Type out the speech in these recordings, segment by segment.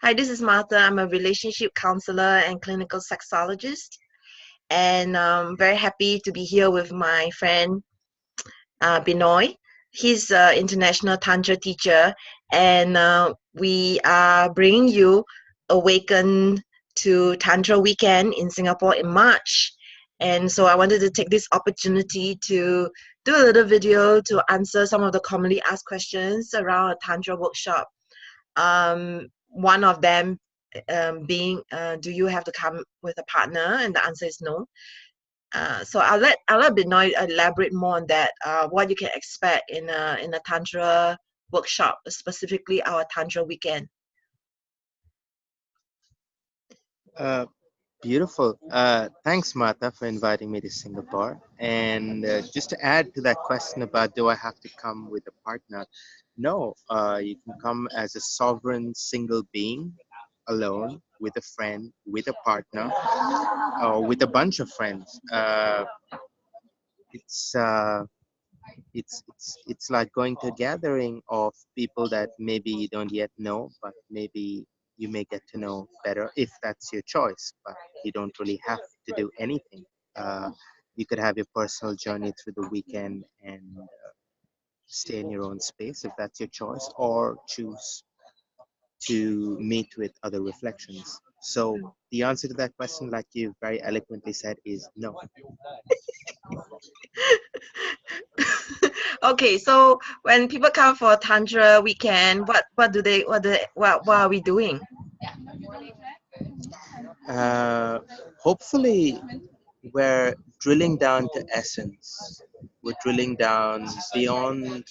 Hi, this is Martha. I'm a relationship counselor and clinical sexologist, and I'm very happy to be here with my friend Binoy. He's an international Tantra teacher, and we are bringing you Awaken to Tantra Weekend in Singapore in March. And so I wanted to take this opportunity to do a little video to answer some of the commonly asked questions around a Tantra workshop. One of them being, do you have to come with a partner? And the answer is no. So I'll let Binoy elaborate more on that. What you can expect in a Tantra workshop, specifically our Tantra weekend. Beautiful. Thanks, Martha, for inviting me to Singapore. And just to add to that question about do I have to come with a partner? No, you can come as a sovereign single being, alone, with a friend, with a partner, or with a bunch of friends. It's uh, it's like going to a gathering of people that maybe you don't yet know, but maybe you may get to know better if that's your choice. But you don't really have to do anything. You could have your personal journey through the weekend and stay in your own space if that's your choice, or choose to meet with other reflections. So the answer to that question, like you very eloquently said, is no. Okay, so when people come for Tantra weekend, what are we doing? Uh, Hopefully, we're drilling down to essence. We're drilling down beyond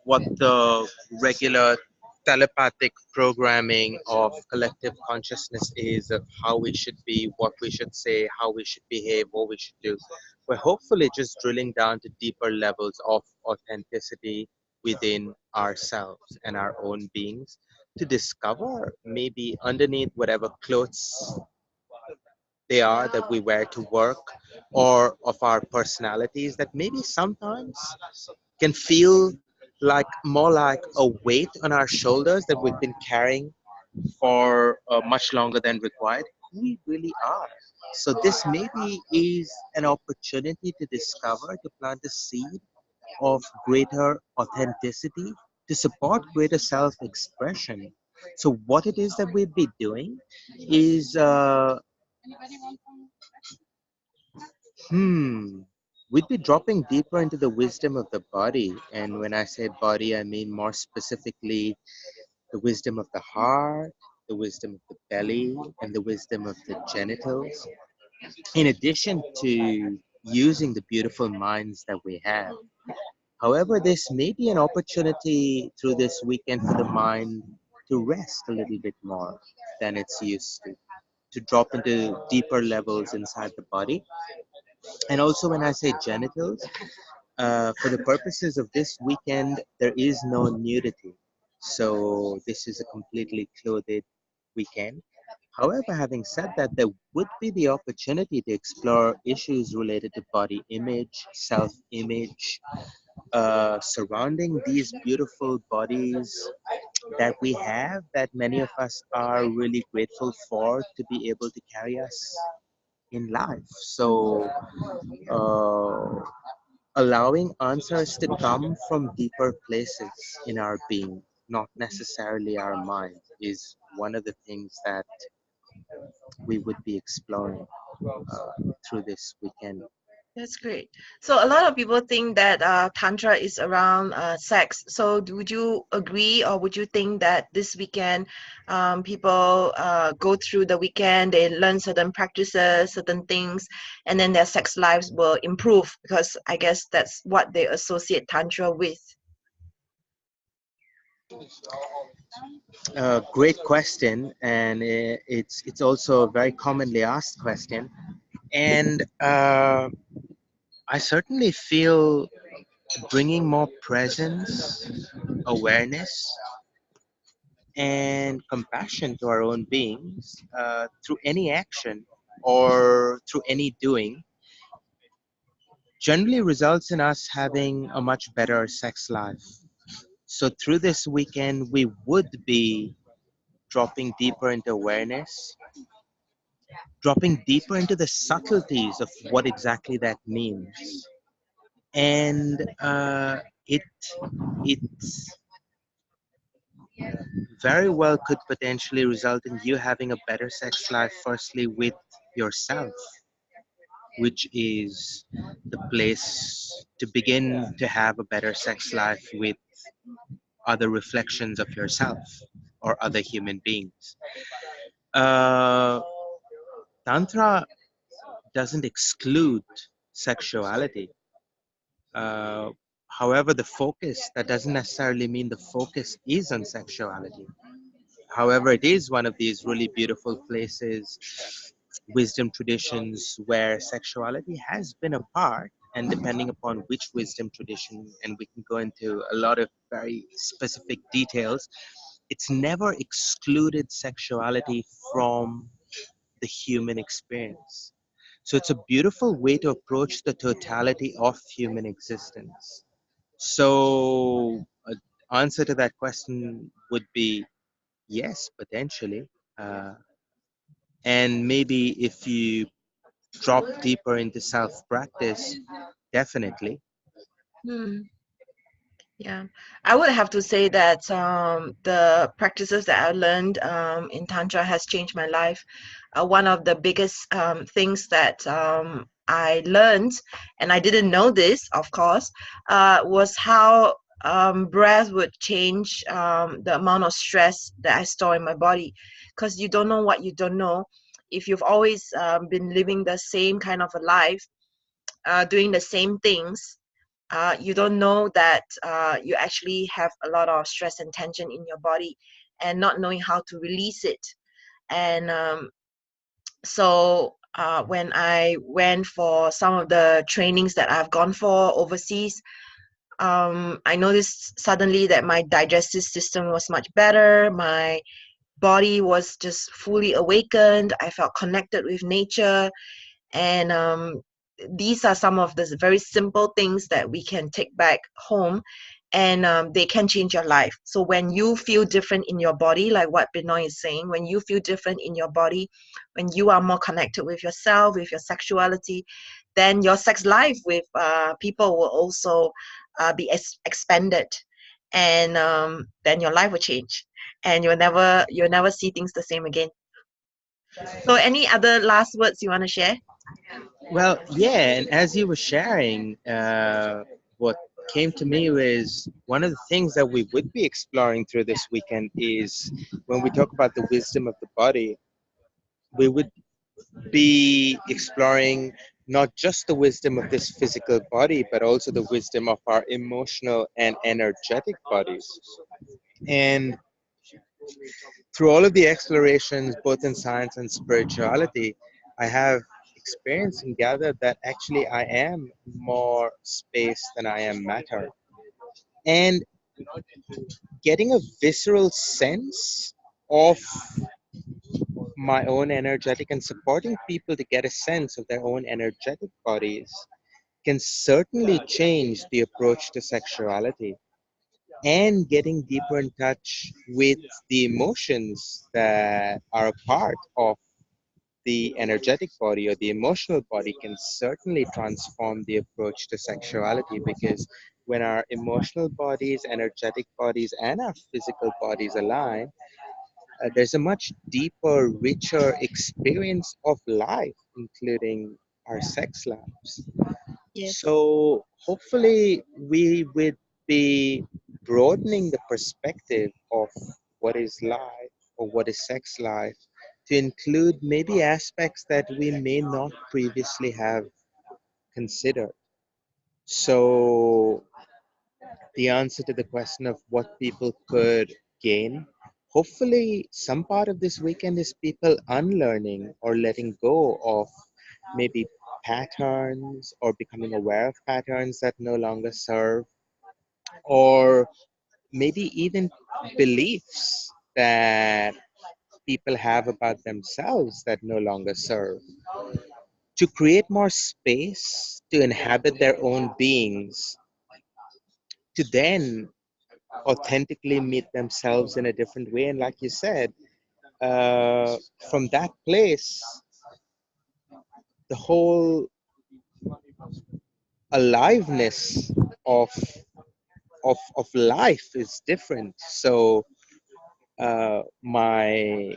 what the regular telepathic programming of collective consciousness is, of how we should be, what we should say, how we should behave, what we should do. We're hopefully just drilling down to deeper levels of authenticity within ourselves and our own beings to discover maybe underneath whatever clothes they are that we wear to work, or of our personalities that maybe sometimes can feel like more like a weight on our shoulders that we've been carrying for much longer than required. We really are. So this maybe is an opportunity to discover, to plant a seed of greater authenticity, to support greater self-expression. So what it is that we'd be doing is we'd be dropping deeper into the wisdom of the body. And when I say body, I mean more specifically the wisdom of the heart, the wisdom of the belly, and the wisdom of the genitals, in addition to using the beautiful minds that we have. However, this may be an opportunity through this weekend for the mind to rest a little bit more than it's used to drop into deeper levels inside the body. And also, when I say genitals, for the purposes of this weekend, there is no nudity. So this is a completely clothed weekend. However, having said that, there would be the opportunity to explore issues related to body image, self-image, surrounding these beautiful bodies that we have, that many of us are really grateful for, to be able to carry us in life. So uh, allowing answers to come from deeper places in our being, not necessarily our mind, is one of the things that we would be exploring through this weekend. That's great. So a lot of people think that Tantra is around sex. So would you agree, or would you think that this weekend people go through the weekend, they learn certain practices, certain things, and then their sex lives will improve? Because I guess that's what they associate Tantra with. Great question, and it's also a very commonly asked question. And I certainly feel bringing more presence, awareness, and compassion to our own beings through any action or through any doing generally results in us having a much better sex life. So through this weekend, we would be dropping deeper into awareness, dropping deeper into the subtleties of what exactly that means. And it very well could potentially result in you having a better sex life, firstly with yourself, which is the place to begin to have a better sex life with other reflections of yourself or other human beings. Uh, Tantra doesn't exclude sexuality. Uh, However, that doesn't necessarily mean the focus is on sexuality. However, it is one of these really beautiful places, wisdom traditions where sexuality has been a part, and depending upon which wisdom tradition, and we can go into a lot of very specific details, it's never excluded sexuality from the human experience. So it's a beautiful way to approach the totality of human existence. So, answer to that question would be yes, potentially. Uh, and maybe if you drop deeper into self practice, definitely. Hmm. Yeah, I would have to say that the practices that I learned in Tantra has changed my life. One of the biggest things that I learned, and I didn't know this, of course, was how breath would change the amount of stress that I store in my body. Because you don't know what you don't know. If you've always been living the same kind of a life, doing the same things, you don't know that you actually have a lot of stress and tension in your body and not knowing how to release it. And when I went for some of the trainings that I've gone for overseas, I noticed suddenly that my digestive system was much better. My body was just fully awakened. I felt connected with nature. And these are some of the very simple things that we can take back home, and they can change your life. So when you feel different in your body, like what Binoy is saying, when you feel different in your body, when you are more connected with yourself, with your sexuality, then your sex life with people will also be expanded, and then your life will change, and you'll never see things the same again. So any other last words you want to share? Well, yeah, and as you were sharing, what came to me was one of the things that we would be exploring through this weekend is when we talk about the wisdom of the body, we would be exploring not just the wisdom of this physical body, but also the wisdom of our emotional and energetic bodies. And through all of the explorations, both in science and spirituality, I have experienced and gathered that actually I am more space than I am matter. And getting a visceral sense of my own energetic and supporting people to get a sense of their own energetic bodies can certainly change the approach to sexuality, and getting deeper in touch with the emotions that are a part of the energetic body or the emotional body can certainly transform the approach to sexuality, because when our emotional bodies, energetic bodies, and our physical bodies align, there's a much deeper, richer experience of life, including our sex lives. Yes. So hopefully we would be broadening the perspective of what is life or what is sex life to include maybe aspects that we may not previously have considered. So the answer to the question of what people could gain, hopefully some part of this weekend is people unlearning or letting go of maybe patterns or becoming aware of patterns that no longer serve, or maybe even beliefs that people have about themselves that no longer serve, to create more space to inhabit their own beings, to then authentically meet themselves in a different way. And like you said, uh, from that place, the whole aliveness of of life is different. So my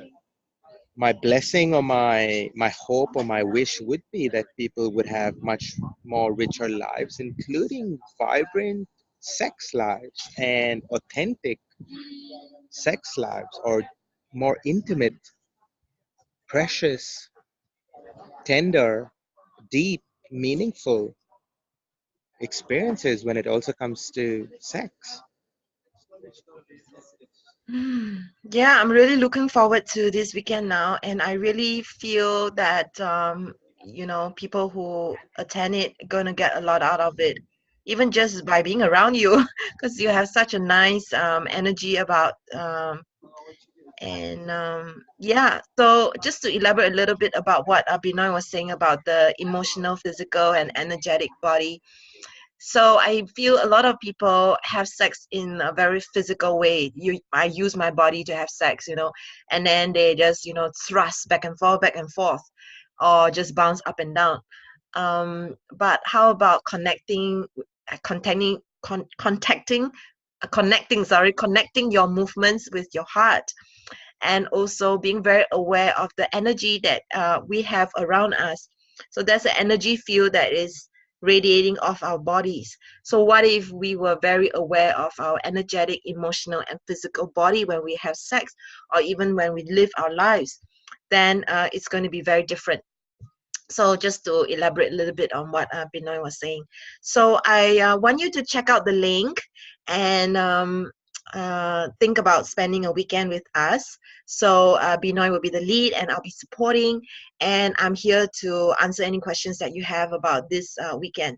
blessing or my hope or my wish would be that people would have much more richer lives, including vibrant sex lives and authentic sex lives, or more intimate, precious, tender, deep, meaningful experiences when it also comes to sex. Yeah, I'm really looking forward to this weekend now, and I really feel that people who attend it gonna get a lot out of it, even just by being around you, because you have such a nice energy about and yeah. So just to elaborate a little bit about what Abhinoy was saying about the emotional, physical, and energetic body. So I feel a lot of people have sex in a very physical way. I use my body to have sex, and then they just, thrust back and forth, or just bounce up and down. But how about connecting your movements with your heart, and also being very aware of the energy that we have around us. So there's an energy field that is radiating off our bodies. So what if we were very aware of our energetic, emotional, and physical body when we have sex, or even when we live our lives? Then it's going to be very different. So just to elaborate a little bit on what Binoy was saying. So I want you to check out the link and think about spending a weekend with us. So Binoy will be the lead and I'll be supporting. And I'm here to answer any questions that you have about this weekend.